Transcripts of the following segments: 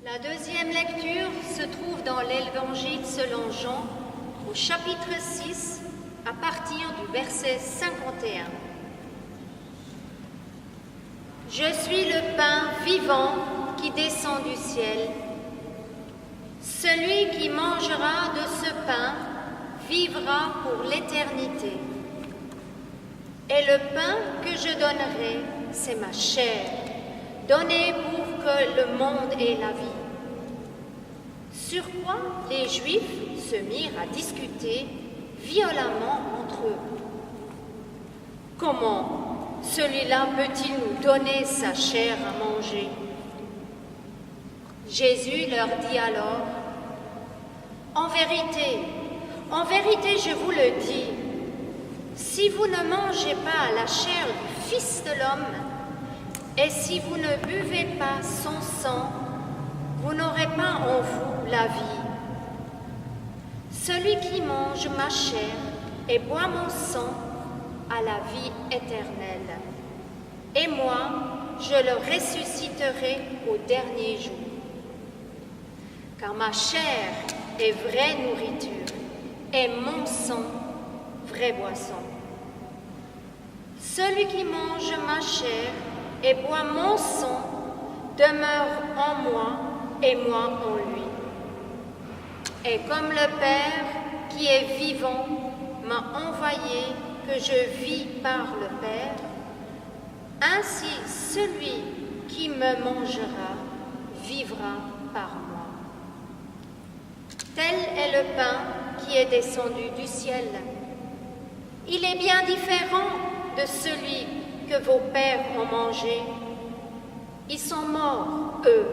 La deuxième lecture se trouve dans l'Évangile selon Jean, au chapitre 6, à partir du verset 51. Je suis le pain vivant qui descend du ciel. Celui qui mangera de ce pain vivra pour l'éternité. Et le pain que je donnerai, c'est ma chair, donnée pour que le monde ait la vie. Sur quoi les Juifs se mirent à discuter violemment entre eux. Comment celui-là peut-il nous donner sa chair à manger? Jésus leur dit alors, en vérité, je vous le dis, si vous ne mangez pas la chair du Fils de l'homme, et si vous ne buvez pas son sang, vous n'aurez pas en vous la vie. Celui qui mange ma chair et boit mon sang a la vie éternelle. Et moi, je le ressusciterai au dernier jour. Car ma chair est vraie nourriture et mon sang vraie boisson. Celui qui mange ma chair et boit mon sang demeure en moi et moi en lui. Et comme le Père qui est vivant m'a envoyé que je vis par le Père, ainsi celui qui me mangera vivra par moi. Tel est le pain qui est descendu du ciel. Il est bien différent de celui que vos pères ont mangé. Ils sont morts, eux.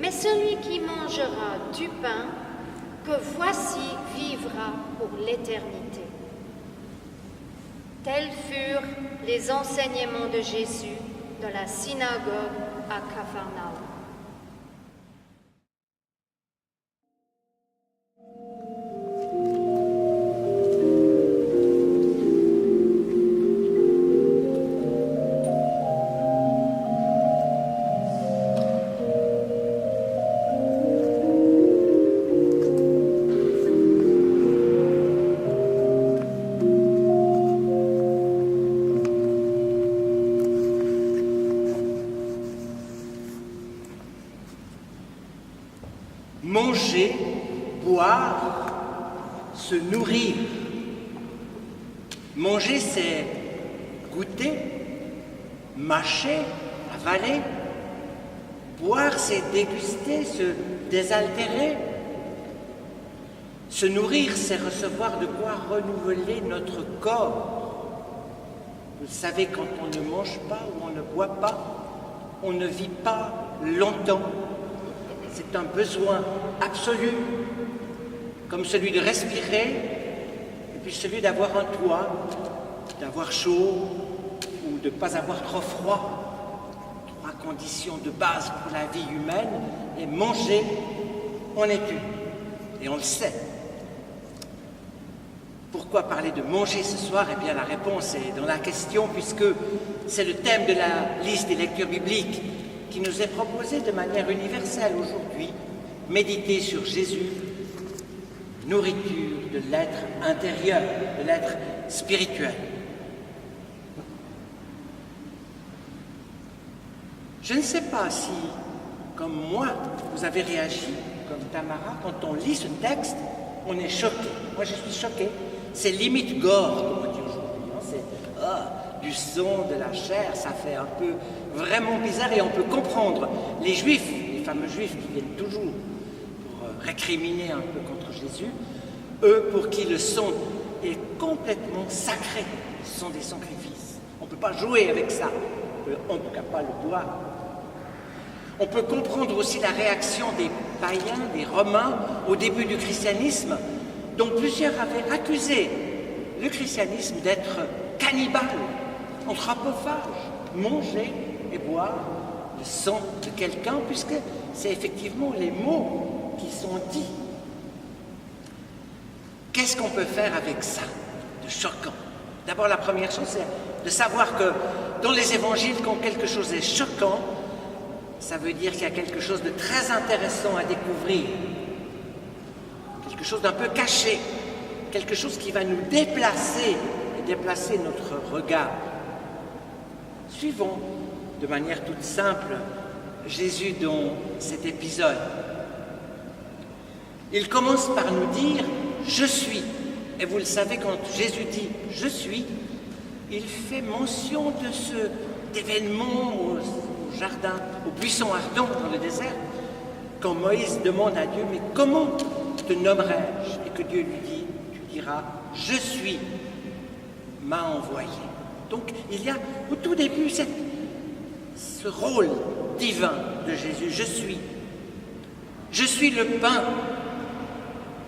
Mais celui qui mangera du pain que voici vivra pour l'éternité. Tels furent les enseignements de Jésus dans la synagogue à Capharnaüm. Manger, boire, se nourrir. Manger, c'est goûter, mâcher, avaler. Boire, c'est déguster, se désaltérer. Se nourrir, c'est recevoir de quoi renouveler notre corps. Vous savez, quand on ne mange pas ou on ne boit pas, on ne vit pas longtemps. C'est un besoin absolu, comme celui de respirer, et puis celui d'avoir un toit, d'avoir chaud ou de ne pas avoir trop froid. Trois conditions de base pour la vie humaine, et manger en est une, et on le sait. Pourquoi parler de manger ce soir? Eh bien, la réponse est dans la question, puisque c'est le thème de la liste des lectures bibliques qui nous est proposée de manière universelle aujourd'hui, méditer sur Jésus, nourriture de l'être intérieur, de l'être spirituel. Je ne sais pas si, comme moi, vous avez réagi, comme Tamara, quand on lit ce texte, on est choqué. Moi, je suis choqué. C'est limite gore, comme on dit aujourd'hui. C'est du sang, de la chair, ça fait un peu vraiment bizarre, et on peut comprendre les Juifs, les fameux Juifs qui viennent toujours pour récriminer un peu contre Jésus, eux pour qui le sang est complètement sacré, le sang des sacrifices. On ne peut pas jouer avec ça, on ne peut pas le boire. On peut comprendre aussi la réaction des païens, des Romains, au début du christianisme, dont plusieurs avaient accusé le christianisme d'être cannibale, anthropophage, manger et boire le sang de quelqu'un, puisque c'est effectivement les mots qui sont dits. Qu'est-ce qu'on peut faire avec ça de choquant? D'abord, la première chose, c'est de savoir que dans les évangiles, quand quelque chose est choquant, ça veut dire qu'il y a quelque chose de très intéressant à découvrir, quelque chose d'un peu caché, quelque chose qui va nous déplacer et déplacer notre regard. Suivons de manière toute simple Jésus dans cet épisode. Il commence par nous dire « Je suis ». Et vous le savez, quand Jésus dit « Je suis », il fait mention de cet événement au jardin, au buisson ardent dans le désert, quand Moïse demande à Dieu « Mais comment te nommerai-je » et que Dieu lui dit « Tu diras « Je suis » m'a envoyé ». Donc il y a au tout début ce rôle divin de Jésus, je suis. Je suis le pain.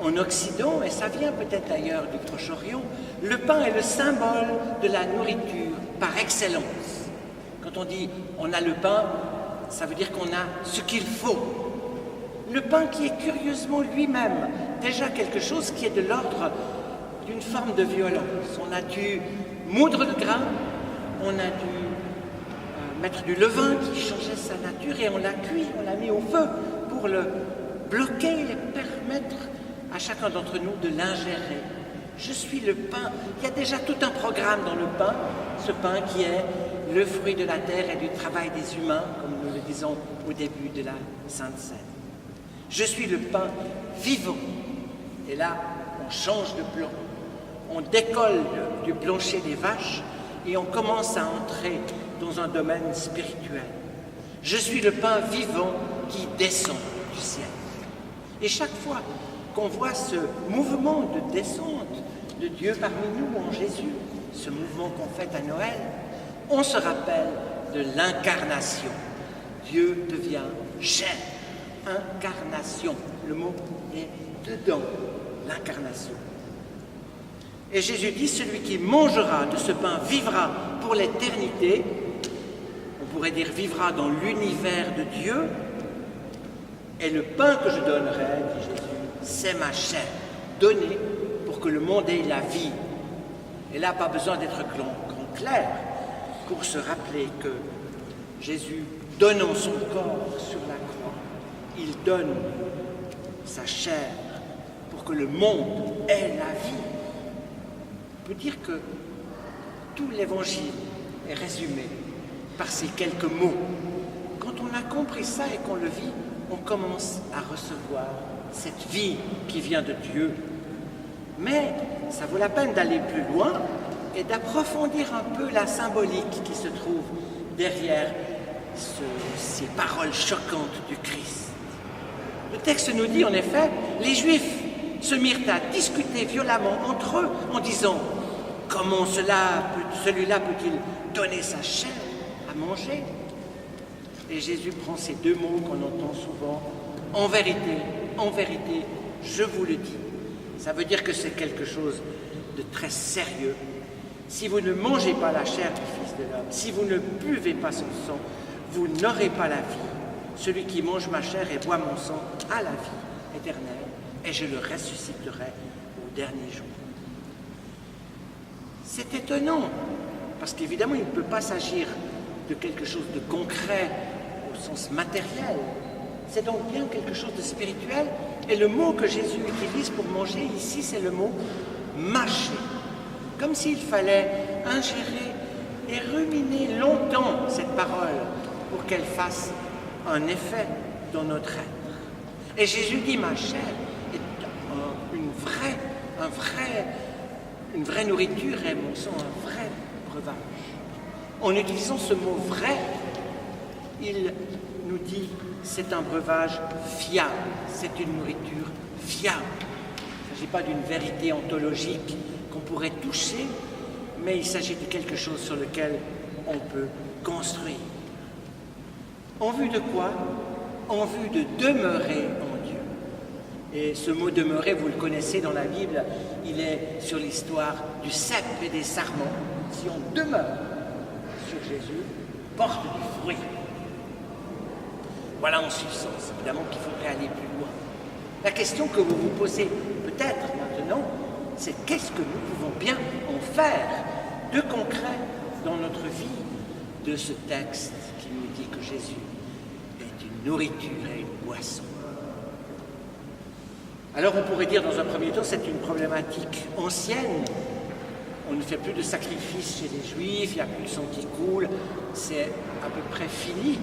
En Occident, et ça vient peut-être d'ailleurs du Proche-Orient, le pain est le symbole de la nourriture par excellence. Quand on dit on a le pain, ça veut dire qu'on a ce qu'il faut. Le pain qui est curieusement lui-même déjà quelque chose qui est de l'ordre d'une forme de violence. On a dû moudre le grain, on a dû mettre du levain qui changeait sa nature et on l'a cuit, on l'a mis au feu pour le bloquer et permettre à chacun d'entre nous de l'ingérer. Je suis le pain. Il y a déjà tout un programme dans le pain, ce pain qui est le fruit de la terre et du travail des humains, comme nous le disons au début de la Sainte Seine. Je suis le pain vivant. Et là, on change de plan. On décolle du plancher des vaches et on commence à entrer dans un domaine spirituel. Je suis le pain vivant qui descend du ciel. Et chaque fois qu'on voit ce mouvement de descente de Dieu parmi nous en Jésus, ce mouvement qu'on fait à Noël, on se rappelle de l'incarnation. Dieu devient chair. Incarnation. Le mot est dedans, l'incarnation. Et Jésus dit, celui qui mangera de ce pain vivra pour l'éternité. On pourrait dire vivra dans l'univers de Dieu. Et le pain que je donnerai, dit Jésus, c'est ma chair, donnée pour que le monde ait la vie. Et là, pas besoin d'être grand clair pour se rappeler que Jésus, donnant son corps sur la croix, il donne sa chair pour que le monde ait la vie. On peut dire que tout l'évangile est résumé par ces quelques mots. Quand on a compris ça et qu'on le vit, on commence à recevoir cette vie qui vient de Dieu. Mais ça vaut la peine d'aller plus loin et d'approfondir un peu la symbolique qui se trouve derrière ces paroles choquantes du Christ. Le texte nous dit en effet, les Juifs se mirent à discuter violemment entre eux en disant « Comment celui-là peut-il donner sa chair à manger ?» Et Jésus prend ces deux mots qu'on entend souvent, « En vérité, je vous le dis ». Ça veut dire que c'est quelque chose de très sérieux. Si vous ne mangez pas la chair du Fils de l'homme, si vous ne buvez pas son sang, vous n'aurez pas la vie. Celui qui mange ma chair et boit mon sang a la vie éternelle, et je le ressusciterai au dernier jour. C'est étonnant, parce qu'évidemment, il ne peut pas s'agir de quelque chose de concret au sens matériel. C'est donc bien quelque chose de spirituel. Et le mot que Jésus utilise pour manger ici, c'est le mot « mâcher ». Comme s'il fallait ingérer et ruminer longtemps cette parole pour qu'elle fasse un effet dans notre être. Et Jésus dit « ma chair est une vraie nourriture et mon sang un vrai breuvage ». En utilisant ce mot « vrai », il nous dit « c'est un breuvage fiable, c'est une nourriture fiable ». Il ne s'agit pas d'une vérité ontologique qu'on pourrait toucher, mais il s'agit de quelque chose sur lequel on peut construire. En vue de quoi? En vue de demeurer en Dieu. Et ce mot « demeurer », vous le connaissez dans la Bible, il est sur l'histoire du cep et des sarments. Si on demeure sur Jésus, porte du fruit. Voilà en substance, évidemment qu'il faudrait aller plus loin. La question que vous vous posez peut-être maintenant, c'est qu'est-ce que nous pouvons bien en faire de concret dans notre vie de ce texte qui nous dit que Jésus est une nourriture et une boisson. Alors on pourrait dire dans un premier temps, c'est une problématique ancienne. On ne fait plus de sacrifices chez les Juifs, il n'y a plus de sang qui coule, c'est à peu près fini.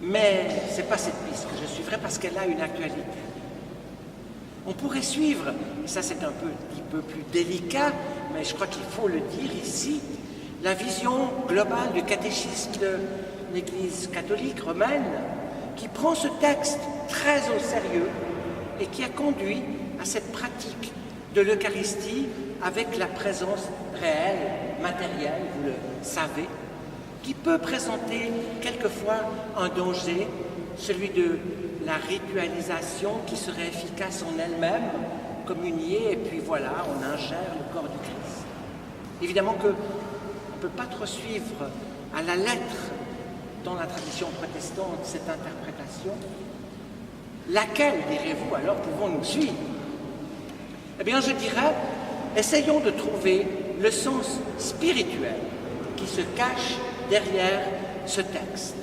Mais ce n'est pas cette piste que je suivrai parce qu'elle a une actualité. On pourrait suivre, et ça c'est un petit peu plus délicat, mais je crois qu'il faut le dire ici, la vision globale du catéchisme de l'Église catholique romaine, qui prend ce texte très au sérieux et qui a conduit à cette pratique de l'Eucharistie avec la présence réelle, matérielle, vous le savez, qui peut présenter quelquefois un danger, celui de la ritualisation qui serait efficace en elle-même, communier, et puis voilà, on ingère le corps du Christ. Évidemment qu'on ne peut pas trop suivre à la lettre dans la tradition protestante cette interprétation. Laquelle, direz-vous, alors pouvons-nous suivre? Eh bien, je dirais, essayons de trouver le sens spirituel qui se cache derrière ce texte.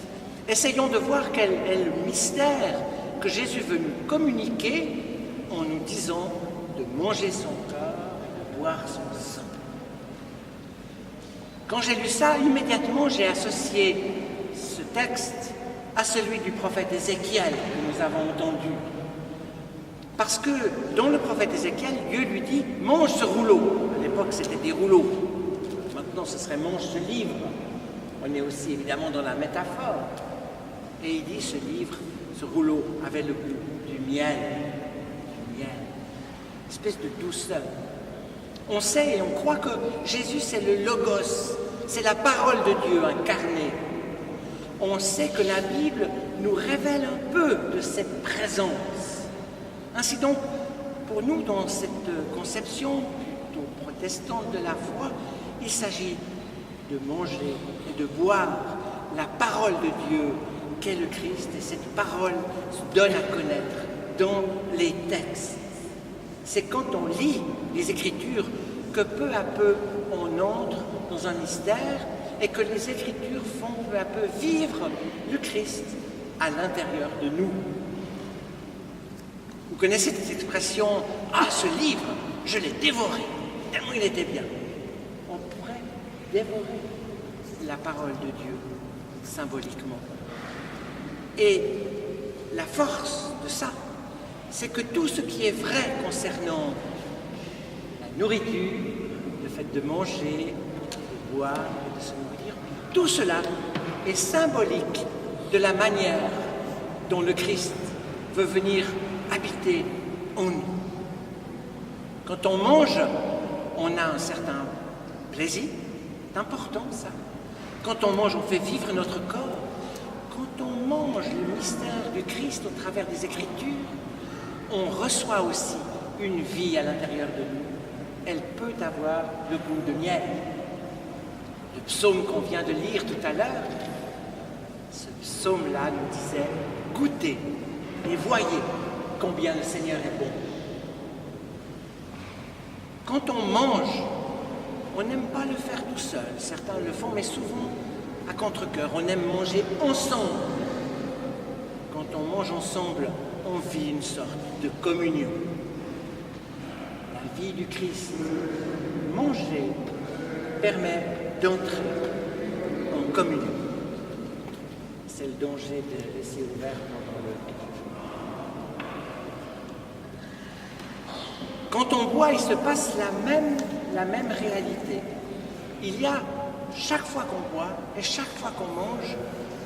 Essayons de voir quel est le mystère que Jésus veut nous communiquer en nous disant de manger son corps et de boire son sang. Quand j'ai lu ça, immédiatement j'ai associé ce texte à celui du prophète Ézéchiel que nous avons entendu. Parce que dans le prophète Ézéchiel, Dieu lui dit « mange ce rouleau ». À l'époque, c'était des rouleaux. Maintenant, ce serait « mange ce livre ». On est aussi évidemment dans la métaphore. Et il dit ce livre, ce rouleau avait le goût du miel. Du miel. Une espèce de douceur. On sait et on croit que Jésus, c'est le Logos, c'est la parole de Dieu incarnée. On sait que la Bible nous révèle un peu de cette présence. Ainsi donc, pour nous, dans cette conception plutôt protestante de la foi, il s'agit de manger et de boire la parole de Dieu qu'est le Christ, et cette parole se donne à connaître dans les textes. C'est quand on lit les Écritures que peu à peu on entre dans un mystère et que les Écritures font peu à peu vivre le Christ à l'intérieur de nous. Vous connaissez cette expression « Ah, ce livre, je l'ai dévoré, tellement il était bien ». On pourrait dévorer la parole de Dieu symboliquement. Et la force de ça, c'est que tout ce qui est vrai concernant la nourriture, le fait de manger, de boire, de se nourrir, tout cela est symbolique de la manière dont le Christ veut venir habiter en nous. Quand on mange, on a un certain plaisir, c'est important ça. Quand on mange, on fait vivre notre corps. Quand on mange le mystère du Christ au travers des Écritures, on reçoit aussi une vie à l'intérieur de nous. Elle peut avoir le goût de miel. Le psaume qu'on vient de lire tout à l'heure, ce psaume-là nous disait « Goûtez et voyez combien le Seigneur est bon ». Quand on mange, on n'aime pas le faire tout seul. Certains le font, mais souvent à contre-cœur. On aime manger ensemble. Quand on mange ensemble, on vit une sorte de communion. La vie du Christ, manger, permet d'entrer en communion. C'est le danger de laisser ouvert pendant le... Quand on boit, il se passe la même réalité. Il y a, chaque fois qu'on boit et chaque fois qu'on mange,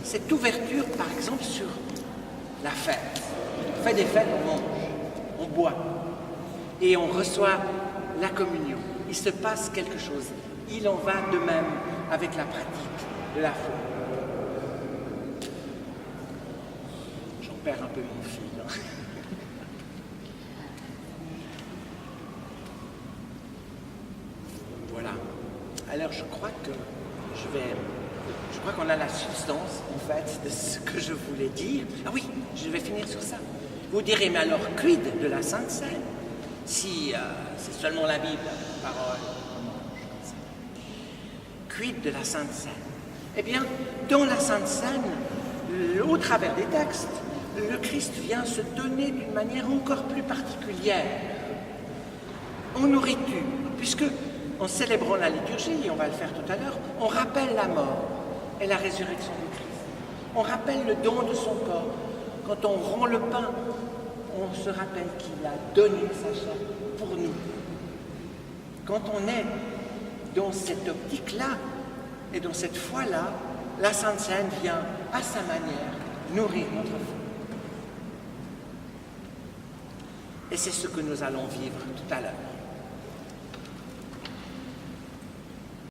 cette ouverture, par exemple, sur la fête. On fait des fêtes, on mange, on boit et on reçoit la communion. Il se passe quelque chose. Il en va de même avec la pratique de la foi. J'en perds un peu mon fil. Hein. Voilà. Alors je crois qu'on a la substance, en fait, de ce que je voulais dire. Ah oui, je vais finir sur ça. Vous direz, mais alors, quid de la Sainte Seine? Si c'est seulement la Bible, la parole, on mange comme ça. Quid de la Sainte Seine? Eh bien, dans la Sainte Seine, au travers des textes, le Christ vient se donner d'une manière encore plus particulière, en nourriture, puisque en célébrant la liturgie, et on va le faire tout à l'heure, on rappelle la mort et la résurrection du Christ. On rappelle le don de son corps. Quand on rend le pain, on se rappelle qu'il a donné sa chair pour nous. Quand on est dans cette optique-là et dans cette foi-là, la Sainte Seine vient, à sa manière, nourrir notre foi. Et c'est ce que nous allons vivre tout à l'heure.